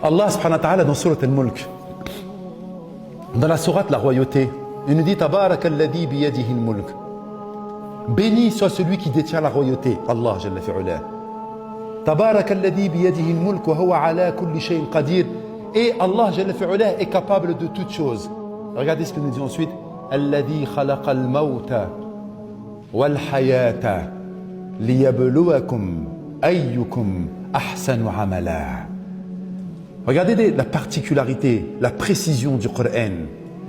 Allah subhanahu wa ta'ala dans Surat al-Mulk, dans la sourate la royauté, il nous dit Tabarakalladhi biyadihi al-mulk. Béni soit celui qui détient la royauté, Allah jalla fi'ala. Tabarakalladhi biyadihi al-mulk wa huwa ala kulli shay'in qadir. Et Allah jalla fi'ala est capable de toutes choses. Regardez ce qu'il nous dit ensuite. Alladhi khalaqa al-mawta wal hayata liyabluwakum ayyukum ahsanu amala. Regardez la particularité, la précision du Coran,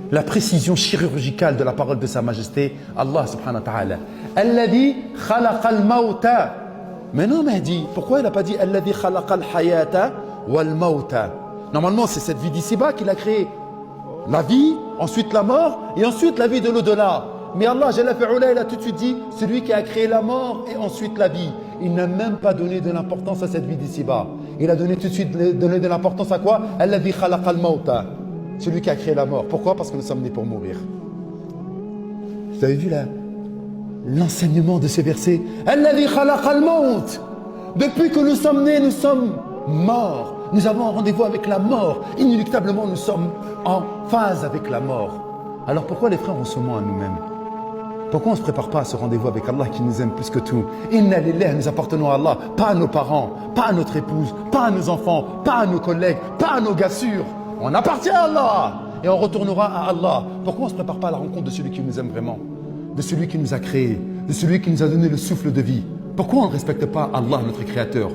la précision chirurgicale de la parole de Sa Majesté, Allah subhanahu wa ta'ala. Alladhi khalaqa al-mawta. Mais non, Mahdi, pourquoi il n'a pas dit Alladhi khalaqa al-hayata wal-mawta? Normalement, c'est cette vie d'ici-bas qu'il a créée. La vie, ensuite la mort, et ensuite la vie de l'au-delà. Mais Allah, Jalla fi'ula, il a tout de suite dit, celui qui a créé la mort et ensuite la vie. Il n'a même pas donné de l'importance à cette vie d'ici-bas. Il a donné tout de suite donné de l'importance à quoi? Alladhi khalaqa al-mawta. Celui qui a créé la mort. Pourquoi? Parce que nous sommes nés pour mourir. Vous avez vu là l'enseignement de ce verset? Alladhi khalaqa al-mawt. Depuis que nous sommes nés, nous sommes morts. Nous avons un rendez-vous avec la mort. Inéluctablement, nous sommes en phase avec la mort. Alors pourquoi les frères on se ment à nous-mêmes? Pourquoi on ne se prépare pas à ce rendez-vous avec Allah qui nous aime plus que tout? Inna lillahi, nous appartenons à Allah, pas à nos parents, pas à notre épouse, pas à nos enfants, pas à nos collègues, pas à nos gars sûrs. On appartient à Allah et on retournera à Allah. Pourquoi on ne se prépare pas à la rencontre de celui qui nous aime vraiment, de celui qui nous a créés, de celui qui nous a donné le souffle de vie? Pourquoi on ne respecte pas Allah, notre Créateur,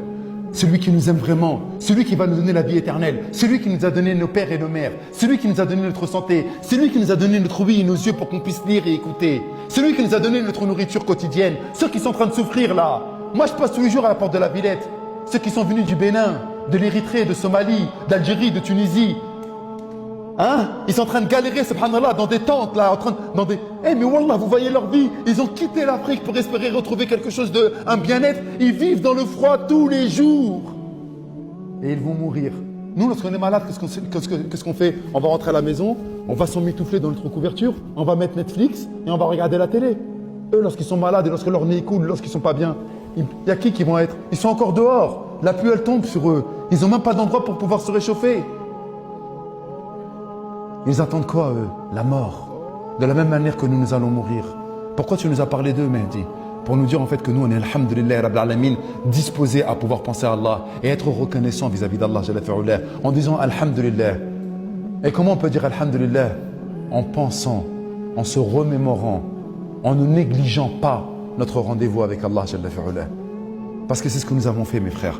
celui qui nous aime vraiment, celui qui va nous donner la vie éternelle, celui qui nous a donné nos pères et nos mères, celui qui nous a donné notre santé, celui qui nous a donné notre ouïe et nos yeux pour qu'on puisse lire et écouter, celui qui nous a donné notre nourriture quotidienne, ceux qui sont en train de souffrir là. Moi je passe tous les jours à la porte de la Villette, ceux qui sont venus du Bénin, de l'Érythrée, de Somalie, d'Algérie, de Tunisie. Hein? Ils sont en train de galérer, subhanallah, dans des tentes là, Eh mais wallah, vous voyez leur vie, ils ont quitté l'Afrique pour espérer retrouver quelque chose un bien-être. Ils vivent dans le froid tous les jours. Et ils vont mourir. Nous, lorsqu'on est malade, qu'est-ce qu'on fait? On va rentrer à la maison, on va s'emmitoufler dans notre couverture, on va mettre Netflix et on va regarder la télé. Eux, lorsqu'ils sont malades et lorsque leur nez coule, lorsqu'ils sont pas bien, il y a qui vont être? Ils sont encore dehors. La pluie, elle tombe sur eux. Ils n'ont même pas d'endroit pour pouvoir se réchauffer. Ils attendent quoi, eux? La mort. De la même manière que nous allons mourir. Pourquoi tu nous as parlé d'eux, Mehdi? Pour nous dire en fait que nous, on est, alhamdulillah, rabbil alamin, disposés à pouvoir penser à Allah et être reconnaissants vis-à-vis d'Allah, jalla fi'ula, en disant alhamdulillah. Et comment on peut dire alhamdulillah? En pensant, en se remémorant, en ne négligeant pas notre rendez-vous avec Allah, jalla fi'ula. Parce que c'est ce que nous avons fait, mes frères.